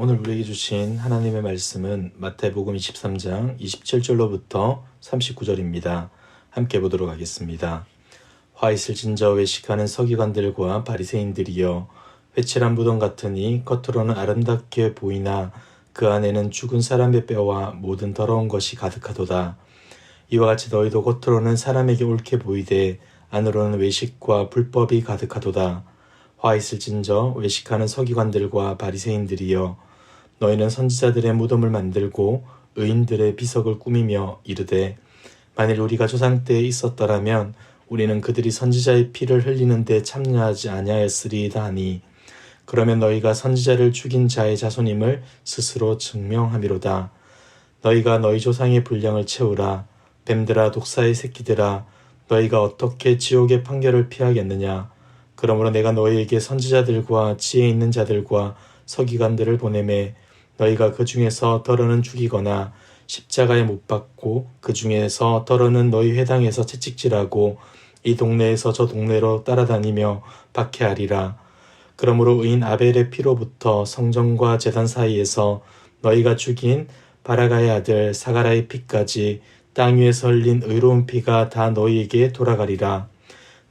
오늘 우리에게 주신 하나님의 말씀은 마태복음 23장 27절로부터 39절입니다. 함께 보도록 하겠습니다. 화 있을진저 외식하는 서기관들과 바리새인들이여, 회칠한 무덤 같으니 겉으로는 아름답게 보이나 그 안에는 죽은 사람의 뼈와 모든 더러운 것이 가득하도다. 이와 같이 너희도 겉으로는 사람에게 옳게 보이되 안으로는 외식과 불법이 가득하도다. 화 있을진저 외식하는 서기관들과 바리새인들이여, 너희는 선지자들의 무덤을 만들고 의인들의 비석을 꾸미며 이르되, 만일 우리가 조상 때에 있었더라면 우리는 그들이 선지자의 피를 흘리는 데 참여하지 아니하였으리이다 하니, 그러면 너희가 선지자를 죽인 자의 자손임을 스스로 증명함이로다. 너희가 너희 조상의 분량을 채우라. 뱀들아, 독사의 새끼들아, 너희가 어떻게 지옥의 판결을 피하겠느냐. 그러므로 내가 너희에게 선지자들과 지혜 있는 자들과 서기관들을 보내매, 너희가 그 중에서 더러는 죽이거나 십자가에 못 박고 그 중에서 더러는 너희 회당에서 채찍질하고 이 동네에서 저 동네로 따라다니며 박해하리라. 그러므로 의인 아벨의 피로부터 성전과 제단 사이에서 너희가 죽인 바라가의 아들 사가라의 피까지 땅 위에서 흘린 의로운 피가 다 너희에게 돌아가리라.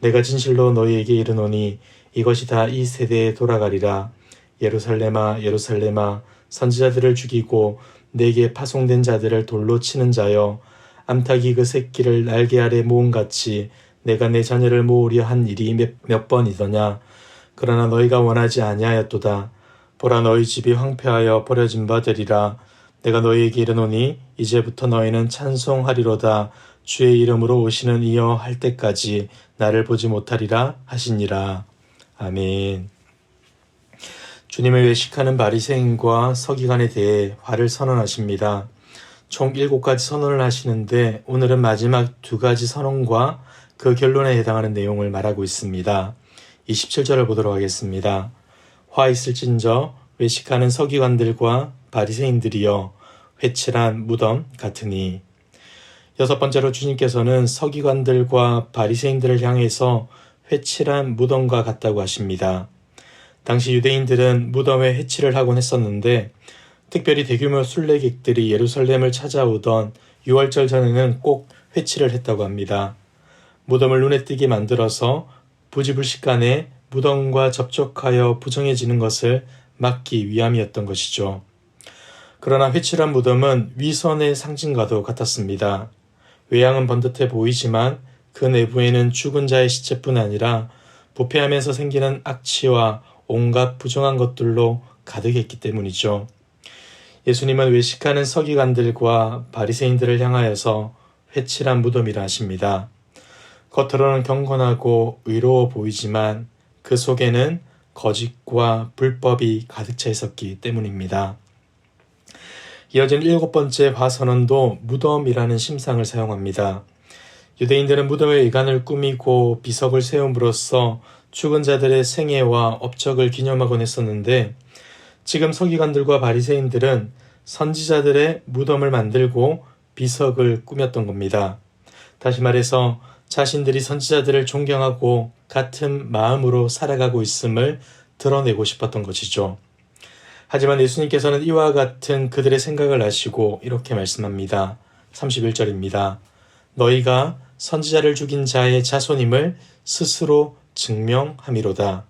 내가 진실로 너희에게 이르노니 이것이 다 이 세대에 돌아가리라. 예루살렘아, 예루살렘아, 선지자들을 죽이고 내게 파송된 자들을 돌로 치는 자여, 암탉이 그 새끼를 날개 아래 모음같이 내가 내 자녀를 모으려 한 일이 몇 번이더냐. 그러나 너희가 원하지 아니하였도다. 보라, 너희 집이 황폐하여 버려진 바 되리라. 내가 너희에게 이르노니 이제부터 너희는 찬송하리로다. 주의 이름으로 오시는 이여 할 때까지 나를 보지 못하리라 하시니라. 아멘. 주님을 외식하는 바리새인과 서기관에 대해 화를 선언하십니다. 총 7가지 선언을 하시는데 오늘은 마지막 2가지 선언과 그 결론에 해당하는 내용을 말하고 있습니다. 27절을 보도록 하겠습니다. 화 있을진저 외식하는 서기관들과 바리새인들이여, 회칠한 무덤 같으니. 6번째로 주님께서는 서기관들과 바리새인들을 향해서 회칠한 무덤과 같다고 하십니다. 당시 유대인들은 무덤에 회칠을 하곤 했었는데, 특별히 대규모 순례객들이 예루살렘을 찾아오던 6월절 전에는 꼭 회칠을 했다고 합니다. 무덤을 눈에 띄게 만들어서 부지불식간에 무덤과 접촉하여 부정해지는 것을 막기 위함이었던 것이죠. 그러나 회칠한 무덤은 위선의 상징과도 같았습니다. 외양은 번듯해 보이지만 그 내부에는 죽은 자의 시체뿐 아니라 부패하면서 생기는 악취와 온갖 부정한 것들로 가득했기 때문이죠. 예수님은 외식하는 서기관들과 바리새인들을 향하여서 회칠한 무덤이라 하십니다. 겉으로는 경건하고 의로워 보이지만 그 속에는 거짓과 불법이 가득 차 있었기 때문입니다. 이어지는 7번째 화선언도 무덤이라는 심상을 사용합니다. 유대인들은 무덤의 의관을 꾸미고 비석을 세움으로써 죽은 자들의 생애와 업적을 기념하곤 했었는데, 지금 서기관들과 바리새인들은 선지자들의 무덤을 만들고 비석을 꾸몄던 겁니다. 다시 말해서 자신들이 선지자들을 존경하고 같은 마음으로 살아가고 있음을 드러내고 싶었던 것이죠. 하지만 예수님께서는 이와 같은 그들의 생각을 아시고 이렇게 말씀합니다. 31절입니다. 너희가 선지자를 죽인 자의 자손임을 스스로 증명함이로다.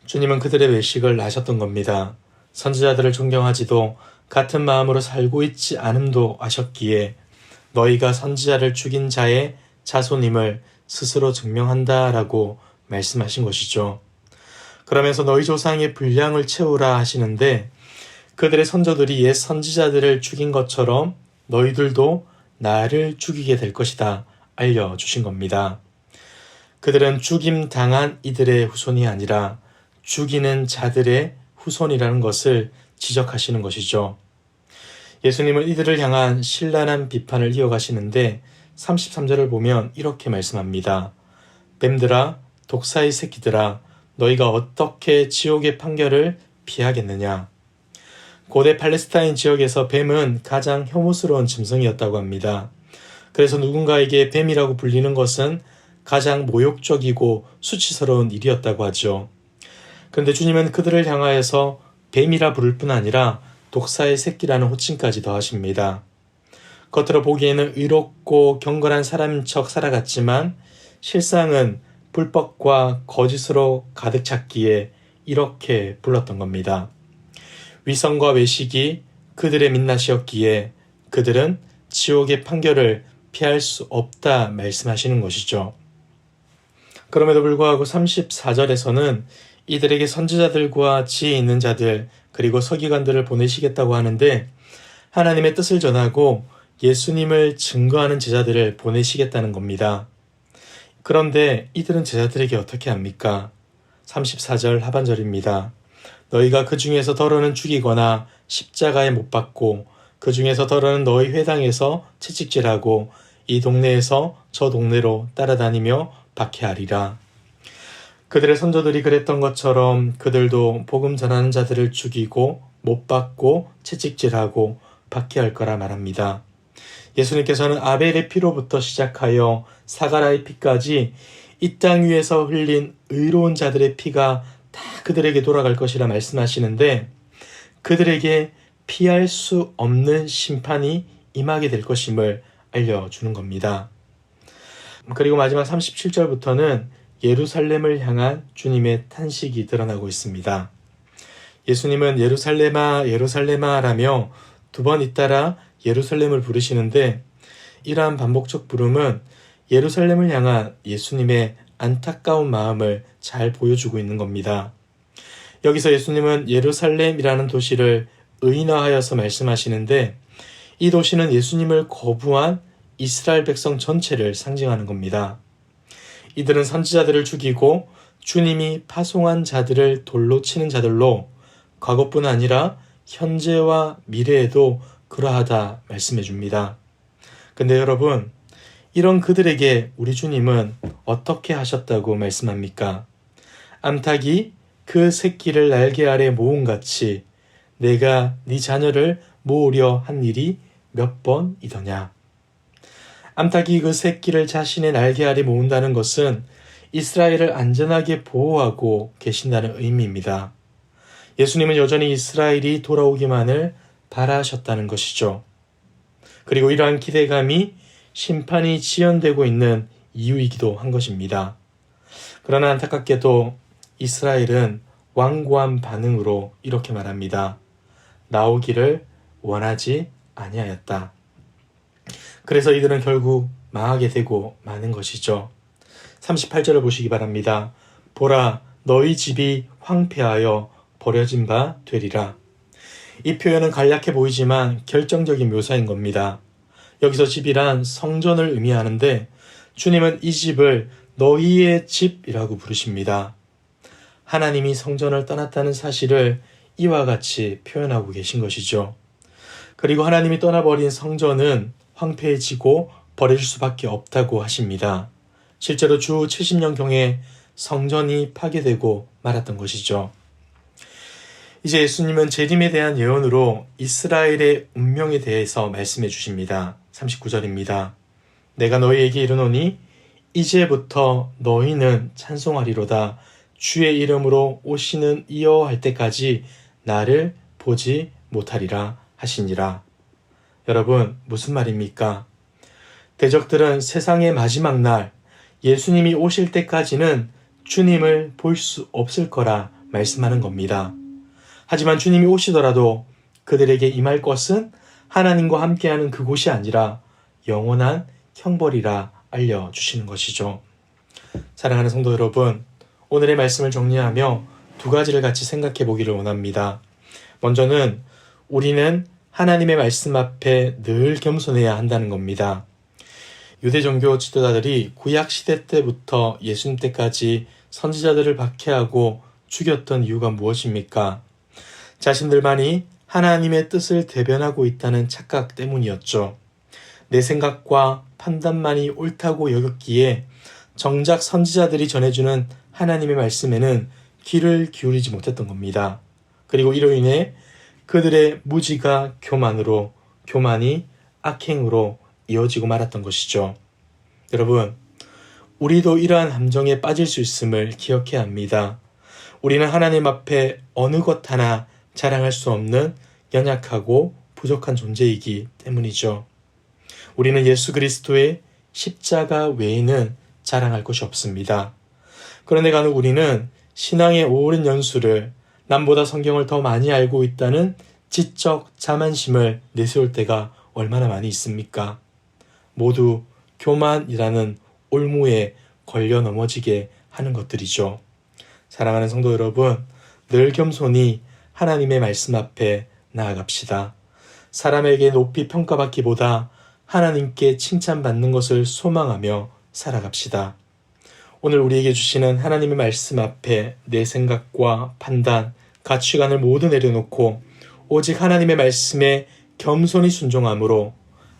주님은 그들의 외식을 아셨던 겁니다. 선지자들을 존경하지도 같은 마음으로 살고 있지 않음도 아셨기에 너희가 선지자를 죽인 자의 자손임을 스스로 증명한다라고 말씀하신 것이죠. 그러면서 너희 조상의 분량을 채우라 하시는데, 그들의 선조들이 옛 선지자들을 죽인 것처럼 너희들도 나를 죽이게 될 것이다 알려주신 겁니다. 그들은 죽임당한 이들의 후손이 아니라 죽이는 자들의 후손이라는 것을 지적하시는 것이죠. 예수님은 이들을 향한 신랄한 비판을 이어가시는데 33절을 보면 이렇게 말씀합니다. 뱀들아, 독사의 새끼들아, 너희가 어떻게 지옥의 판결을 피하겠느냐. 고대 팔레스타인 지역에서 뱀은 가장 혐오스러운 짐승이었다고 합니다. 그래서 누군가에게 뱀이라고 불리는 것은 가장 모욕적이고 수치스러운 일이었다고 하죠. 그런데 주님은 그들을 향하여서 뱀이라 부를 뿐 아니라 독사의 새끼라는 호칭까지 더하십니다. 겉으로 보기에는 의롭고 경건한 사람인 척 살아갔지만 실상은 불법과 거짓으로 가득 찼기에 이렇게 불렀던 겁니다. 위선과 외식이 그들의 민낯이었기에 그들은 지옥의 판결을 피할 수 없다 말씀하시는 것이죠. 그럼에도 불구하고 34절에서는 이들에게 선지자들과 지혜 있는 자들 그리고 서기관들을 보내시겠다고 하는데 하나님의 뜻을 전하고 예수님을 증거하는 제자들을 보내시겠다는 겁니다. 그런데 이들은 제자들에게 어떻게 합니까? 34절 하반절입니다. 너희가 그 중에서 더러는 죽이거나 십자가에 못 박고 그 중에서 더러는 너희 회당에서 채찍질하고 이 동네에서 저 동네로 따라다니며 박해하리라. 그들의 선조들이 그랬던 것처럼 그들도 복음 전하는 자들을 죽이고 못 박고 채찍질하고 박해할 거라 말합니다. 예수님께서는 아벨의 피로부터 시작하여 사가라의 피까지 이 땅 위에서 흘린 의로운 자들의 피가 다 그들에게 돌아갈 것이라 말씀하시는데 그들에게 피할 수 없는 심판이 임하게 될 것임을 알려주는 겁니다. 그리고 마지막 37절부터는 예루살렘을 향한 주님의 탄식이 드러나고 있습니다. 예수님은 예루살렘아 예루살렘아 라며 두 번 잇따라 예루살렘을 부르시는데 이러한 반복적 부름은 예루살렘을 향한 예수님의 안타까운 마음을 잘 보여주고 있는 겁니다. 여기서 예수님은 예루살렘이라는 도시를 의인화하여서 말씀하시는데 이 도시는 예수님을 거부한 이스라엘 백성 전체를 상징하는 겁니다. 이들은 선지자들을 죽이고 주님이 파송한 자들을 돌로 치는 자들로 과거뿐 아니라 현재와 미래에도 그러하다 말씀해 줍니다. 근데 여러분, 이런 그들에게 우리 주님은 어떻게 하셨다고 말씀합니까? 암탉이 그 새끼를 날개 아래 모음같이 내가 네 자녀를 모으려 한 일이 몇 번이더냐. 암탉이 그 새끼를 자신의 날개 아래 모은다는 것은 이스라엘을 안전하게 보호하고 계신다는 의미입니다. 예수님은 여전히 이스라엘이 돌아오기만을 바라셨다는 것이죠. 그리고 이러한 기대감이 심판이 지연되고 있는 이유이기도 한 것입니다. 그러나 안타깝게도 이스라엘은 완고한 반응으로 이렇게 말합니다. 나오기를 원하지 아니하였다. 그래서 이들은 결국 망하게 되고 마는 것이죠. 38절을 보시기 바랍니다. 보라, 너희 집이 황폐하여 버려진 바 되리라. 이 표현은 간략해 보이지만 결정적인 묘사인 겁니다. 여기서 집이란 성전을 의미하는데 주님은 이 집을 너희의 집이라고 부르십니다. 하나님이 성전을 떠났다는 사실을 이와 같이 표현하고 계신 것이죠. 그리고 하나님이 떠나버린 성전은 황폐해지고 버릴 수밖에 없다고 하십니다. 실제로 주 70년경에 성전이 파괴되고 말았던 것이죠. 이제 예수님은 재림에 대한 예언으로 이스라엘의 운명에 대해서 말씀해 주십니다. 39절입니다. 내가 너희에게 이르노니 이제부터 너희는 찬송하리로다. 주의 이름으로 오시는 이여 할 때까지 나를 보지 못하리라 하시니라. 여러분, 무슨 말입니까? 대적들은 세상의 마지막 날 예수님이 오실 때까지는 주님을 볼 수 없을 거라 말씀하는 겁니다. 하지만 주님이 오시더라도 그들에게 임할 것은 하나님과 함께하는 그곳이 아니라 영원한 형벌이라 알려주시는 것이죠. 사랑하는 성도 여러분, 오늘의 말씀을 정리하며 두 가지를 같이 생각해 보기를 원합니다. 먼저는 우리는 하나님의 말씀 앞에 늘 겸손해야 한다는 겁니다. 유대 종교 지도자들이 구약 시대 때부터 예수님 때까지 선지자들을 박해하고 죽였던 이유가 무엇입니까? 자신들만이 하나님의 뜻을 대변하고 있다는 착각 때문이었죠. 내 생각과 판단만이 옳다고 여겼기에 정작 선지자들이 전해주는 하나님의 말씀에는 귀를 기울이지 못했던 겁니다. 그리고 이로 인해 그들의 무지가 교만으로, 교만이 악행으로 이어지고 말았던 것이죠. 여러분, 우리도 이러한 함정에 빠질 수 있음을 기억해야 합니다. 우리는 하나님 앞에 어느 것 하나 자랑할 수 없는 연약하고 부족한 존재이기 때문이죠. 우리는 예수 그리스도의 십자가 외에는 자랑할 것이 없습니다. 그런데 간혹 우리는 신앙의 오랜 연수를 남보다 성경을 더 많이 알고 있다는 지적 자만심을 내세울 때가 얼마나 많이 있습니까? 모두 교만이라는 올무에 걸려 넘어지게 하는 것들이죠. 사랑하는 성도 여러분, 늘 겸손히 하나님의 말씀 앞에 나아갑시다. 사람에게 높이 평가받기보다 하나님께 칭찬받는 것을 소망하며 살아갑시다. 오늘 우리에게 주시는 하나님의 말씀 앞에 내 생각과 판단, 가치관을 모두 내려놓고 오직 하나님의 말씀에 겸손히 순종함으로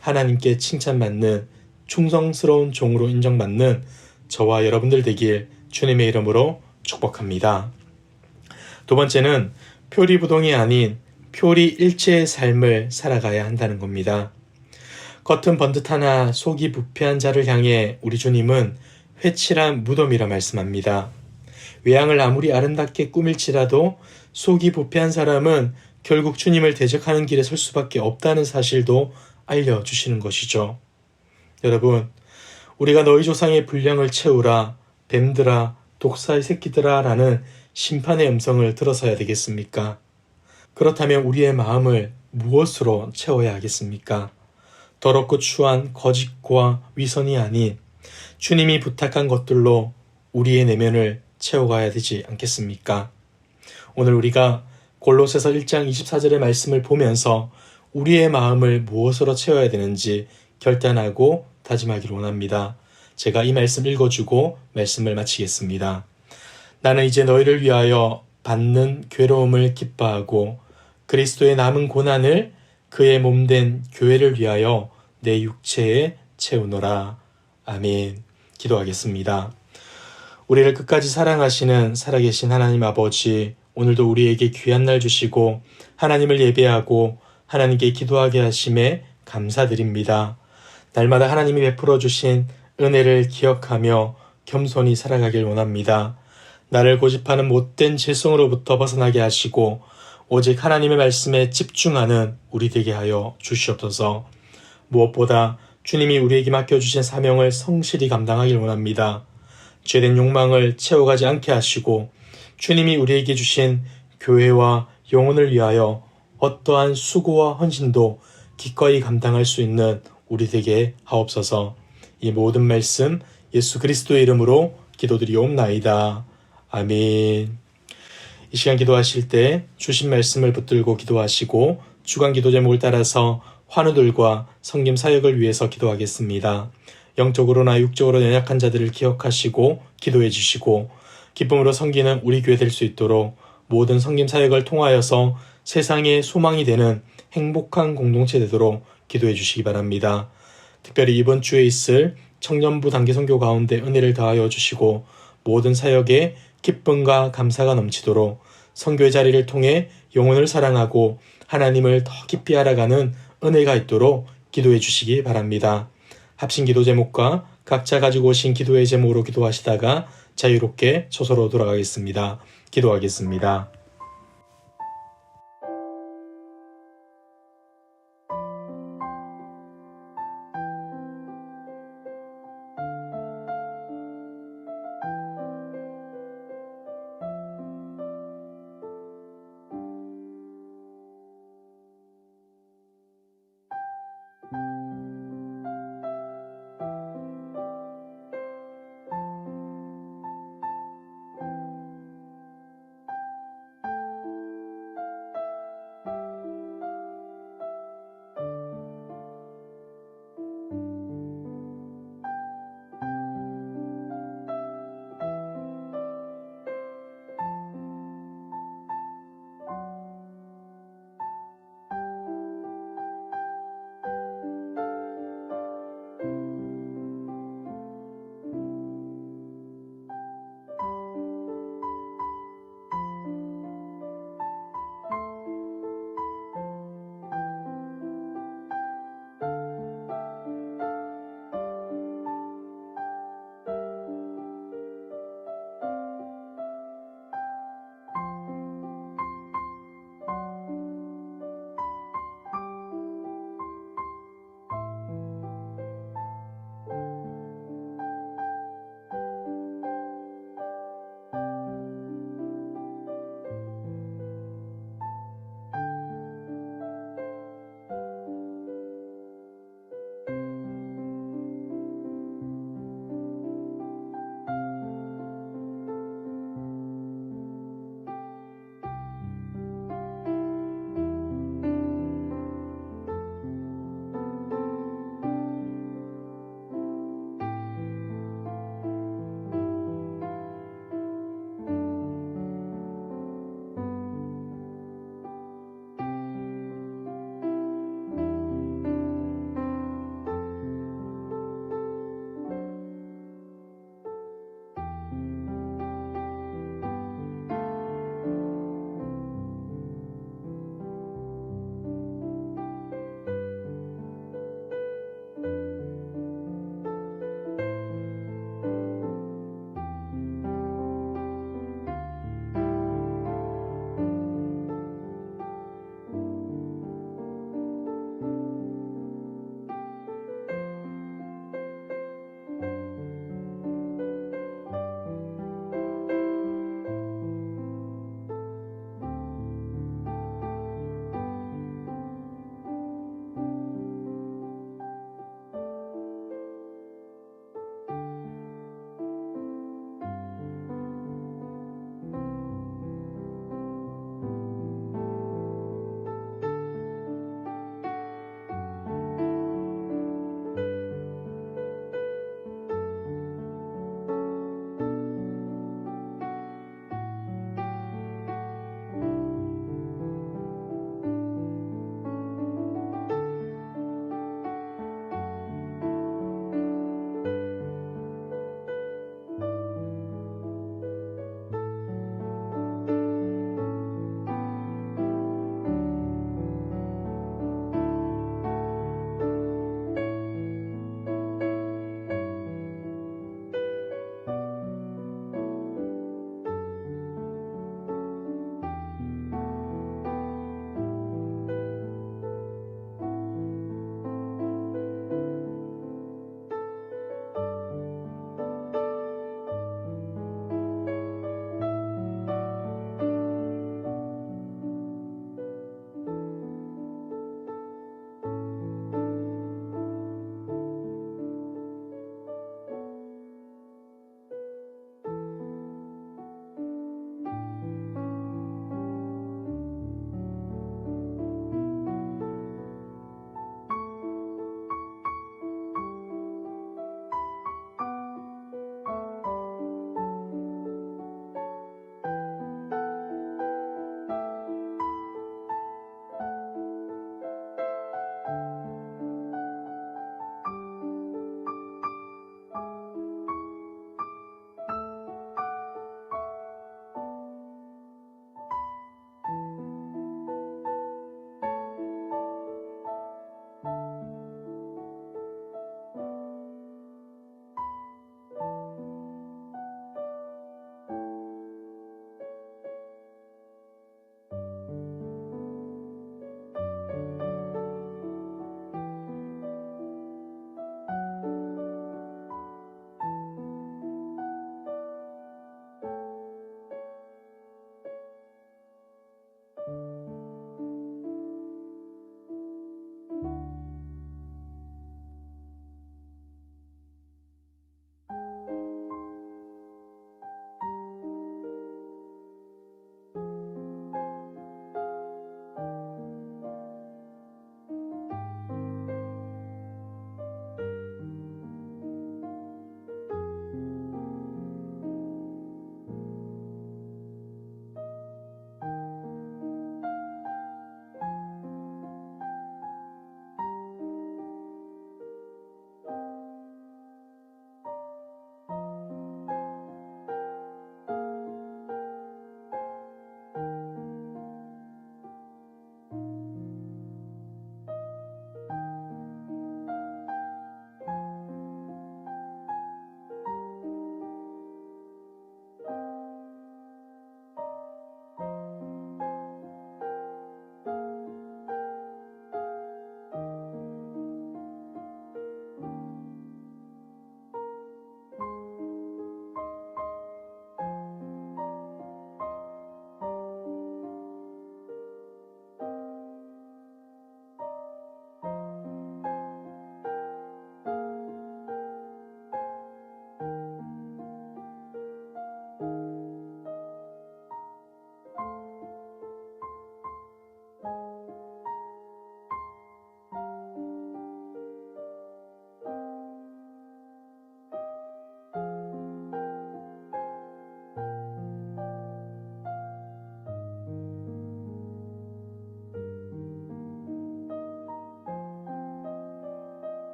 하나님께 칭찬받는 충성스러운 종으로 인정받는 저와 여러분들 되길 주님의 이름으로 축복합니다. 두 번째는 표리부동이 아닌 표리일체의 삶을 살아가야 한다는 겁니다. 겉은 번듯하나 속이 부패한 자를 향해 우리 주님은 회칠한 무덤이라 말씀합니다. 외양을 아무리 아름답게 꾸밀지라도 속이 부패한 사람은 결국 주님을 대적하는 길에 설 수밖에 없다는 사실도 알려주시는 것이죠. 여러분, 우리가 너희 조상의 분량을 채우라, 뱀들아, 독사의 새끼들아 라는 심판의 음성을 들어서야 되겠습니까? 그렇다면 우리의 마음을 무엇으로 채워야 하겠습니까? 더럽고 추한 거짓과 위선이 아닌 주님이 부탁한 것들로 우리의 내면을 채워가야 되지 않겠습니까? 오늘 우리가 골로새서 1장 24절의 말씀을 보면서 우리의 마음을 무엇으로 채워야 되는지 결단하고 다짐하기를 원합니다. 제가 이 말씀 읽어주고 말씀을 마치겠습니다. 나는 이제 너희를 위하여 받는 괴로움을 기뻐하고 그리스도의 남은 고난을 그의 몸된 교회를 위하여 내 육체에 채우노라. 아멘. 기도하겠습니다. 우리를 끝까지 사랑하시는 살아계신 하나님 아버지, 오늘도 우리에게 귀한 날 주시고 하나님을 예배하고 하나님께 기도하게 하심에 감사드립니다. 날마다 하나님이 베풀어 주신 은혜를 기억하며 겸손히 살아가길 원합니다. 나를 고집하는 못된 죄성으로부터 벗어나게 하시고 오직 하나님의 말씀에 집중하는 우리 되게 하여 주시옵소서. 무엇보다 주님이 우리에게 맡겨주신 사명을 성실히 감당하길 원합니다. 죄된 욕망을 채워가지 않게 하시고 주님이 우리에게 주신 교회와 영혼을 위하여 어떠한 수고와 헌신도 기꺼이 감당할 수 있는 우리 되게 하옵소서. 이 모든 말씀 예수 그리스도의 이름으로 기도드리옵나이다. 아멘. 이 시간 기도하실 때 주신 말씀을 붙들고 기도하시고 주간 기도 제목을 따라서 환우들과 성김 사역을 위해서 기도하겠습니다. 영적으로나 육적으로 연약한 자들을 기억하시고 기도해 주시고 기쁨으로 섬기는 우리 교회 될 수 있도록 모든 성김 사역을 통하여서 세상의 소망이 되는 행복한 공동체 되도록 기도해 주시기 바랍니다. 특별히 이번 주에 있을 청년부 단기 선교 가운데 은혜를 더하여 주시고 모든 사역에 기쁨과 감사가 넘치도록 선교의 자리를 통해 영혼을 사랑하고 하나님을 더 깊이 알아가는 은혜가 있도록 기도해 주시기 바랍니다. 합심 기도 제목과 각자 가지고 오신 기도의 제목으로 기도하시다가 자유롭게 초소로 돌아가겠습니다. 기도하겠습니다.